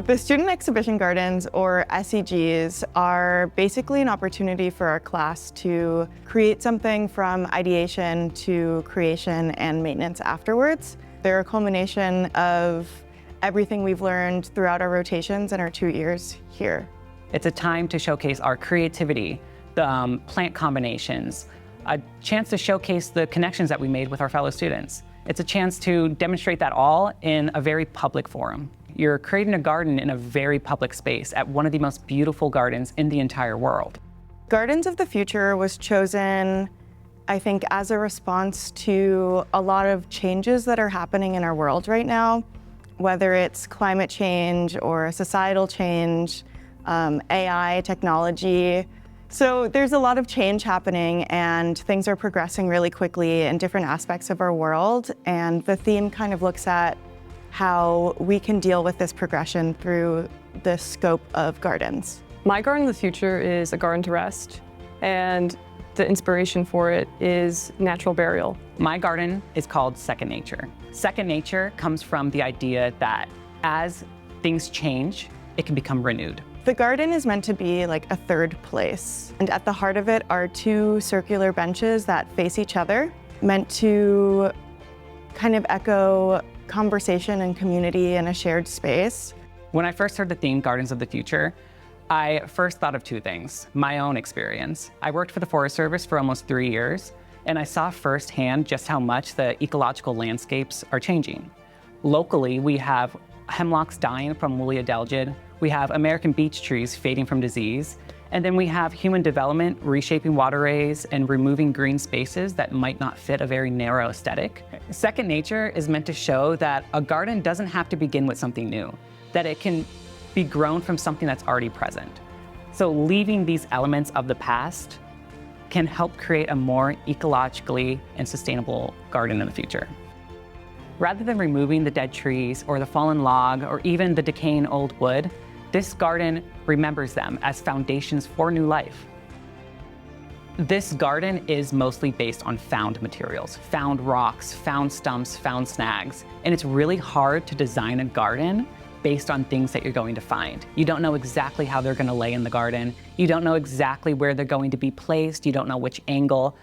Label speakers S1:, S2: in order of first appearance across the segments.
S1: The Student Exhibition Gardens, or SEGs, are basically an opportunity for our class to create something from ideation to creation and maintenance afterwards. They're a culmination of everything we've learned throughout our rotations and our 2 years here.
S2: It's a time to showcase our creativity, the plant combinations, a chance to showcase the connections that we made with our fellow students. It's a chance to demonstrate that all in a very public forum. You're creating a garden in a very public space at one of the most beautiful gardens in the entire world.
S1: Gardens of the Future was chosen, I think, as a response to a lot of changes that are happening in our world right now, whether it's climate change or societal change, AI, technology. So there's a lot of change happening and things are progressing really quickly in different aspects of our world. And the theme kind of looks at how we can deal with this progression through the scope of gardens.
S3: My garden of the future is a garden to rest, and the inspiration for it is natural burial.
S2: My garden is called Second Nature. Second nature comes from the idea that as things change, it can become renewed.
S1: The garden is meant to be like a third place, and at the heart of it are two circular benches that face each other, meant to kind of echo conversation and community in a shared space.
S2: When I first heard the theme Gardens of the Future, I first thought of two things. My own experience. I worked for the Forest Service for almost 3 years, and I saw firsthand just how much the ecological landscapes are changing. Locally, we have hemlocks dying from woolly adelgid, we have American beech trees fading from disease, and then we have human development reshaping waterways and removing green spaces that might not fit a very narrow aesthetic. Second Nature is meant to show that a garden doesn't have to begin with something new, that it can be grown from something that's already present. So leaving these elements of the past can help create a more ecologically and sustainable garden in the future. Rather than removing the dead trees or the fallen log or even the decaying old wood, this garden remembers them as foundations for new life. This garden is mostly based on found materials, found rocks, found stumps, found snags, and it's really hard to design a garden based on things that you're going to find. You don't know exactly how they're going to lay in the garden. You don't know exactly where they're going to be placed. You don't know which angle.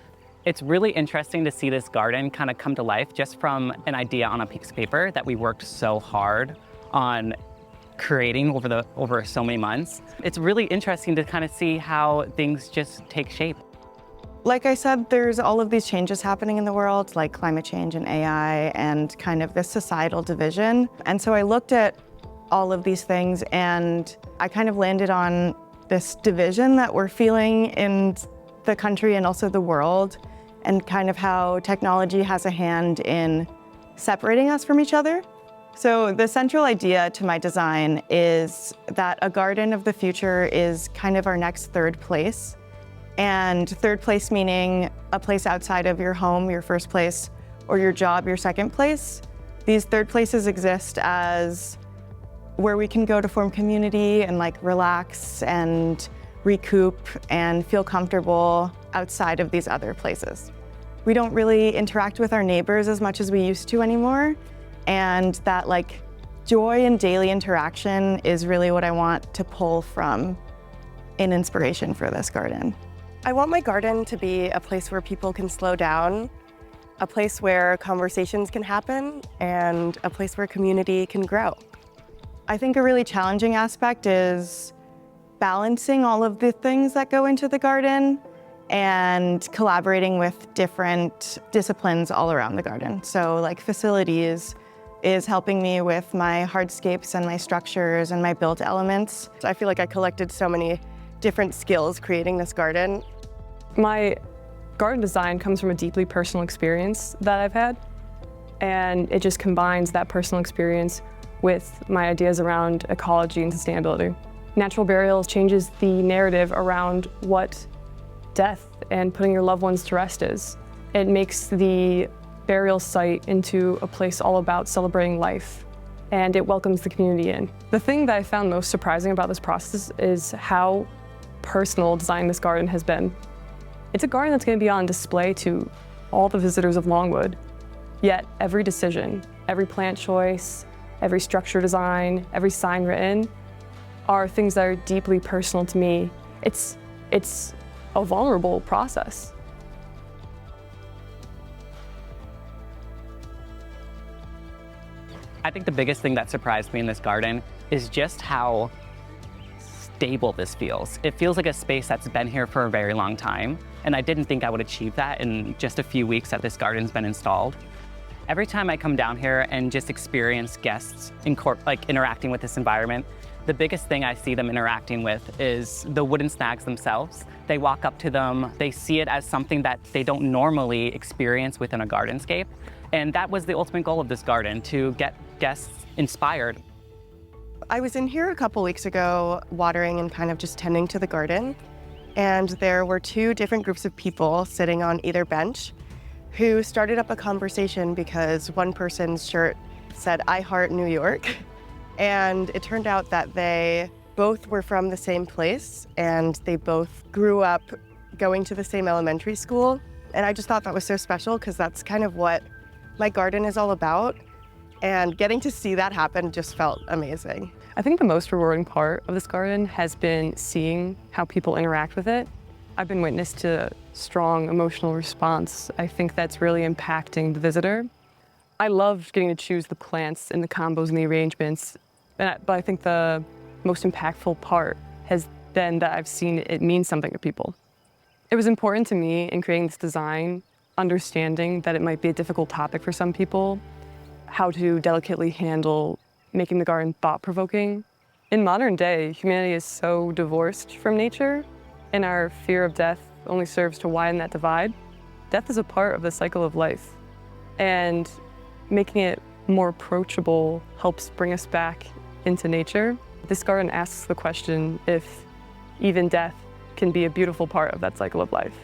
S2: It's really interesting to see this garden kind of come to life just from an idea on a piece of paper that we worked so hard on creating over so many months. It's really interesting to kind of see how things just take shape.
S1: Like I said, there's all of these changes happening in the world, like climate change and AI and kind of this societal division. And so I looked at all of these things and I kind of landed on this division that we're feeling in the country and also the world, and kind of how technology has a hand in separating us from each other. So the central idea to my design is that a garden of the future is kind of our next third place. And third place meaning a place outside of your home, your first place, or your job, your second place. These third places exist as where we can go to form community and like relax and recoup and feel comfortable outside of these other places. We don't really interact with our neighbors as much as we used to anymore. And that like joy and daily interaction is really what I want to pull from in inspiration for this garden. I want my garden to be a place where people can slow down, a place where conversations can happen, and a place where community can grow. I think a really challenging aspect is balancing all of the things that go into the garden and collaborating with different disciplines all around the garden. So like facilities is helping me with my hardscapes and my structures and my built elements. So I feel like I collected so many different skills creating this garden.
S3: My garden design comes from a deeply personal experience that I've had, and it just combines that personal experience with my ideas around ecology and sustainability. Natural burial changes the narrative around what death and putting your loved ones to rest is. It makes the burial site into a place all about celebrating life, and it welcomes the community in. The thing that I found most surprising about this process is how personal designing this garden has been. It's a garden that's going to be on display to all the visitors of Longwood, yet every decision, every plant choice, every structure design, every sign written are things that are deeply personal to me. It's a vulnerable process.
S2: I think the biggest thing that surprised me in this garden is just how stable this feels. It feels like a space that's been here for a very long time, and I didn't think I would achieve that in just a few weeks that this garden's been installed. Every time I come down here and just experience guests interacting with this environment, the biggest thing I see them interacting with is the wooden snags themselves. They walk up to them, they see it as something that they don't normally experience within a gardenscape. And that was the ultimate goal of this garden, to get guests inspired.
S1: I was in here a couple weeks ago watering and kind of just tending to the garden, and there were two different groups of people sitting on either bench who started up a conversation because one person's shirt said, "I heart New York." And it turned out that they both were from the same place and they both grew up going to the same elementary school. And I just thought that was so special because that's kind of what my garden is all about. And getting to see that happen just felt amazing.
S3: I think the most rewarding part of this garden has been seeing how people interact with it. I've been witness to strong emotional response. I think that's really impacting the visitor. I loved getting to choose the plants and the combos and the arrangements, but I think the most impactful part has been that I've seen it mean something to people. It was important to me in creating this design, understanding that it might be a difficult topic for some people, how to delicately handle making the garden thought-provoking. In modern day, humanity is so divorced from nature, and our fear of death only serves to widen that divide. Death is a part of the cycle of life, and making it more approachable helps bring us back into nature. This garden asks the question if even death can be a beautiful part of that cycle of life.